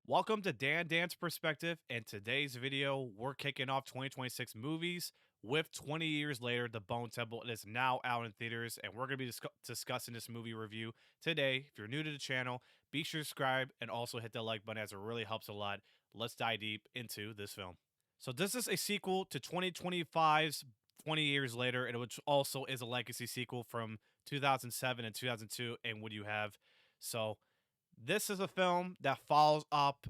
Welcome to Dan's Perspective, and today's video, we're kicking off 2026 movies with 20 years later, The Bone Temple. It is now out in theaters, and we're going to be discussing this movie review today. If you're new to the channel, be sure to subscribe and also hit the like button as it really helps a lot. Let's dive deep into this film. So this is a sequel to 2025's 20 Years Later, and which also is a legacy sequel from 2007 and 2002, and Would You Have. So this is a film that follows up,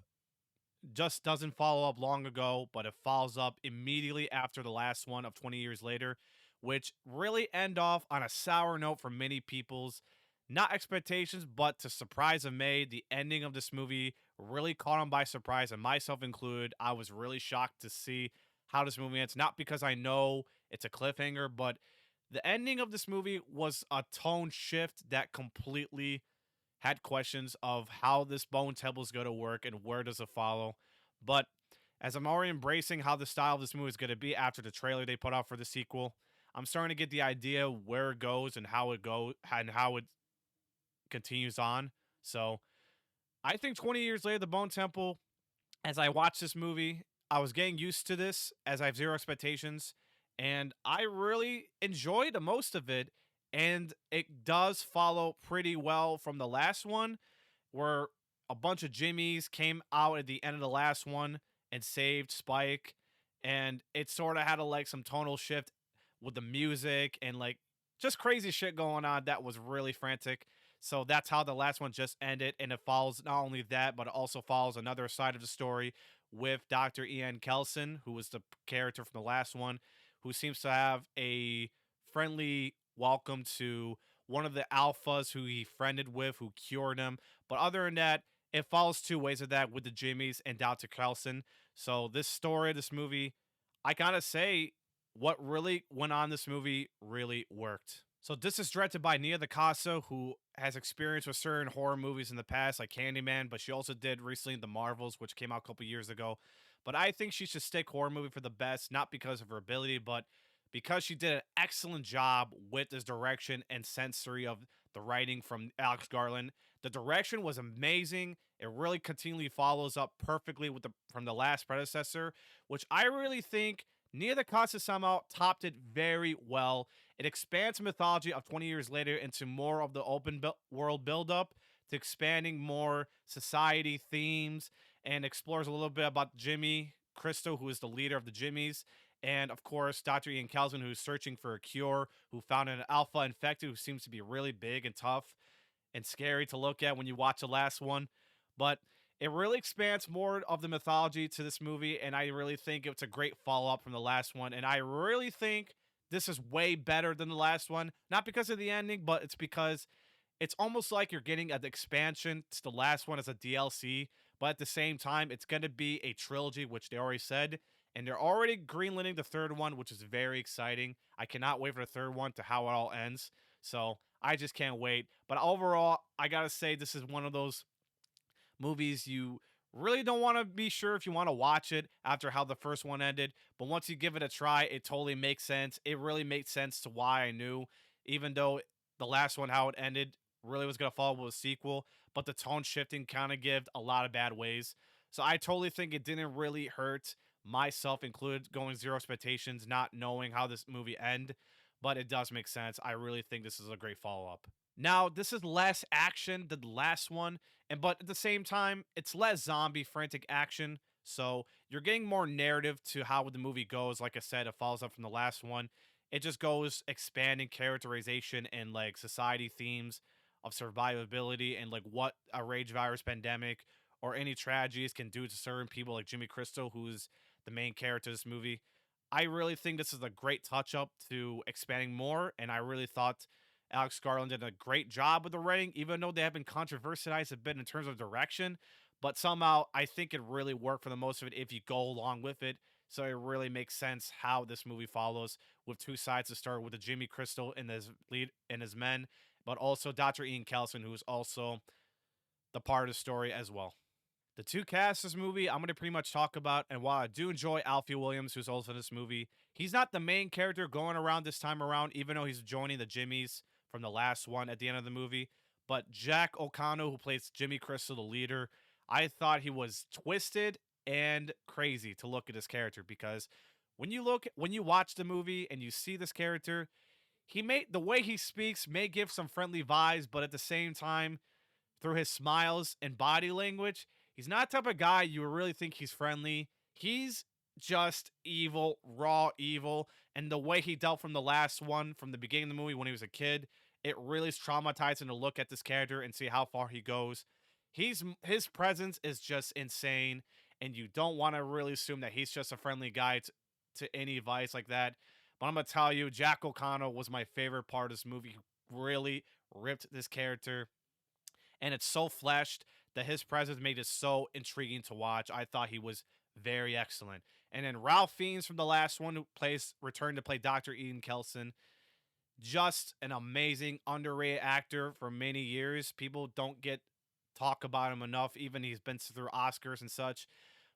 just doesn't follow up long ago, but it follows up immediately after the last one of 20 Years Later, which really end off on a sour note for many people's, not expectations, but to surprise of May. The ending of this movie really caught him by surprise, and myself included. I was really shocked to see how this movie ends, not because I know it's a cliffhanger, but the ending of this movie was a tone shift that completely had questions of how this Bone Temple is going to work and where does it follow. But as I'm already embracing how the style of this movie is going to be after the trailer they put out for the sequel, I'm starting to get the idea where it goes and how it continues on. So I think 20 years later, the Bone Temple, as I watched this movie, I was getting used to this as I have zero expectations, and I really enjoyed the most of it. And it does follow pretty well from the last one, where a bunch of Jimmies came out at the end of the last one and saved Spike, and it sort of had some tonal shift with the music and just crazy shit going on that was really frantic. So that's how the last one just ended, and it follows not only that, but it also follows another side of the story with Dr. Ian Kelson, who was the character from the last one, who seems to have a friendly welcome to one of the alphas who he friended with, who cured him. But other than that, it follows two ways of that with the Jimmies and Dr. Kelson. So this story, this movie, I gotta say, what really went on in this movie really worked. So this is directed by Nia DaCosta, who has experience with certain horror movies in the past, like Candyman, but she also did recently The Marvels, which came out a couple years ago. But I think she should stick horror movie for the best, not because of her ability, but because she did an excellent job with this direction and sensory of the writing from Alex Garland. The direction was amazing. It really continually follows up perfectly with the from the last predecessor, which I really think Nia DaCosta somehow topped it very well. It expands the mythology of 20 years later into more of the open world buildup, to expanding more society themes, and explores a little bit about Jimmy Crystal, who is the leader of the Jimmies, and of course, Dr. Ian Kelson, who's searching for a cure, who found an alpha infected who seems to be really big and tough and scary to look at when you watch the last one. But it really expands more of the mythology to this movie, and I really think it's a great follow up from the last one. And I really think this is way better than the last one, not because of the ending, but it's because it's almost like you're getting an expansion to the last one as a DLC, but at the same time, it's going to be a trilogy, which they already said, and they're already greenlighting the third one, which is very exciting. I cannot wait for the third one to how it all ends. So I just can't wait. But overall, I gotta say this is one of those movies you really don't want to be sure if you want to watch it after how the first one ended. But once you give it a try, it totally makes sense. It really makes sense to why I knew, even though the last one, how it ended, really was going to follow with a sequel. But the tone shifting kind of gave a lot of bad ways. So I totally think it didn't really hurt, myself included, going zero expectations, not knowing how this movie end. But it does make sense. I really think this is a great follow up. Now, this is less action than the last one, and but at the same time, it's less zombie frantic action. So you're getting more narrative to how the movie goes. Like I said, it follows up from the last one. It just goes expanding characterization and society themes of survivability and what a rage virus pandemic or any tragedies can do to certain people, like Jimmy Crystal, who's the main character of this movie. I really think this is a great touch up to expanding more, and I really thought Alex Garland did a great job with the writing, even though they have been controversialized a bit in terms of direction. But somehow, I think it really worked for the most of it if you go along with it. So it really makes sense how this movie follows, with two sides to start with the Jimmy Crystal and his lead and his men, but also Dr. Ian Kelson, who is also the part of the story as well. The two casts this movie, I'm going to pretty much talk about, and while I do enjoy Alfie Williams, who's also in this movie, he's not the main character going around this time around, even though he's joining the Jimmies from the last one at the end of the movie. But Jack O'Connell, who plays Jimmy Crystal, the leader, I thought he was twisted and crazy to look at his character because when you watch the movie and you see this character, he may the way he speaks may give some friendly vibes, but at the same time, through his smiles and body language, he's not the type of guy you would really think he's friendly. He's just evil, raw evil. And the way he dealt from the last one, from the beginning of the movie when he was a kid, it really is traumatizing to look at this character and see how far he goes. His presence is just insane, and you don't want to really assume that he's just a friendly guy to any advice like that. But I'm gonna tell you, Jack O'Connell was my favorite part of this movie. He really ripped this character, and it's so fleshed that his presence made it so intriguing to watch. I thought he was very excellent. And then Ralph Fiennes from the last one, who plays returned to play Dr. Ian Kelson, just an amazing underrated actor for many years. People don't get talk about him enough. Even he's been through Oscars and such,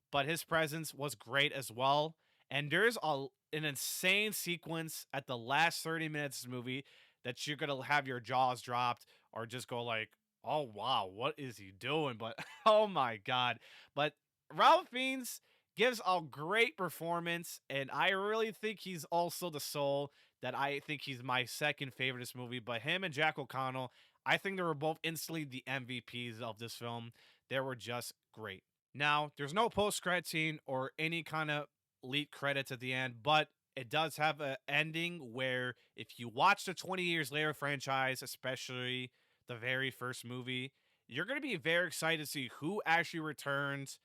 but his presence was great as well. And there's an insane sequence at the last 30 minutes of the movie that you're gonna have your jaws dropped or just go like, "Oh wow, what is he doing?" But oh my god! But Ralph Fiennes gives a great performance, and I really think he's also the soul that I think he's my second favorite in this movie. But him and Jack O'Connell, I think they were both instantly the MVPs of this film. They were just great. Now, there's no post credit scene or any kind of leak credits at the end, but it does have an ending where if you watch the 20 years later franchise, especially the very first movie, you're going to be very excited to see who actually returns,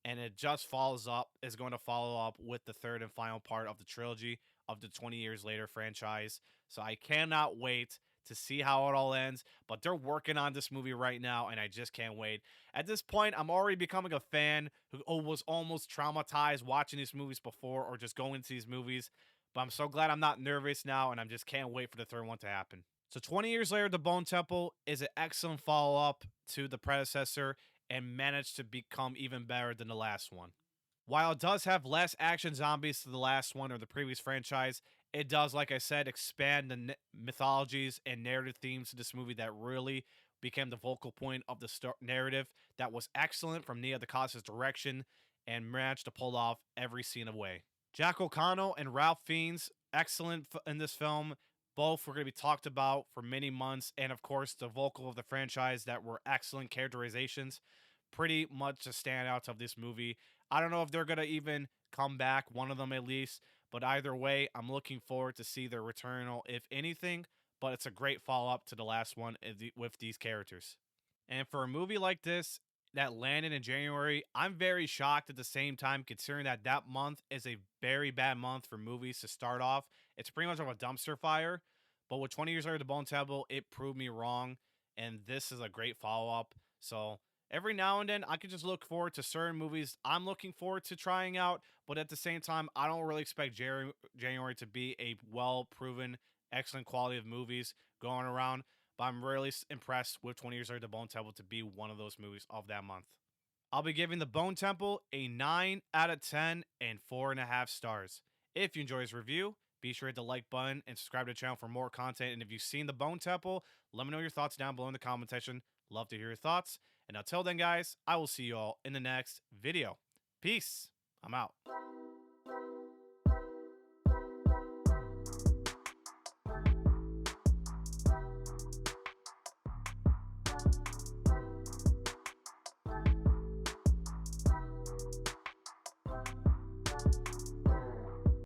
and it just follows up is going to follow up with the third and final part of the trilogy of the 20 years later franchise. So I cannot wait to see how it all ends, but they're working on this movie right now, and I just can't wait. At this point, I'm already becoming a fan who was almost traumatized watching these movies before or just going to these movies. But I'm so glad I'm not nervous now, and I'm just can't wait for the third one to happen. So 20 years later, The Bone Temple is an excellent follow-up to the predecessor and managed to become even better than the last one. While it does have less action zombies to the last one or the previous franchise, it does, like I said, expand the mythologies and narrative themes of this movie that really became the vocal point of the narrative that was excellent from Nia DaCosta's direction and managed to pull off every scene away. Jack O'Connell and Ralph Fiennes, excellent in this film. Both were going to be talked about for many months. And of course, the vocal of the franchise that were excellent characterizations. Pretty much the standouts of this movie. I don't know if they're going to even come back, one of them at least. But either way, I'm looking forward to see their return, if anything. But it's a great follow up to the last one with these characters. And for a movie like this that landed in January, I'm very shocked at the same time, considering that that month is a very bad month for movies to start off. It's pretty much of a dumpster fire. But with 20 years later, The Bone Table, it proved me wrong. And this is a great follow up. So every now and then, I could just look forward to certain movies I'm looking forward to trying out. But at the same time, I don't really expect January to be a well proven, excellent quality of movies going around. But I'm really impressed with 20 Years Later, The Bone Temple to be one of those movies of that month. I'll be giving The Bone Temple a 9 out of 10 and 4.5 stars. If you enjoy this review, be sure to hit the like button and subscribe to the channel for more content. And if you've seen The Bone Temple, let me know your thoughts down below in the comment section. Love to hear your thoughts. And until then, guys, I will see you all in the next video. Peace. I'm out.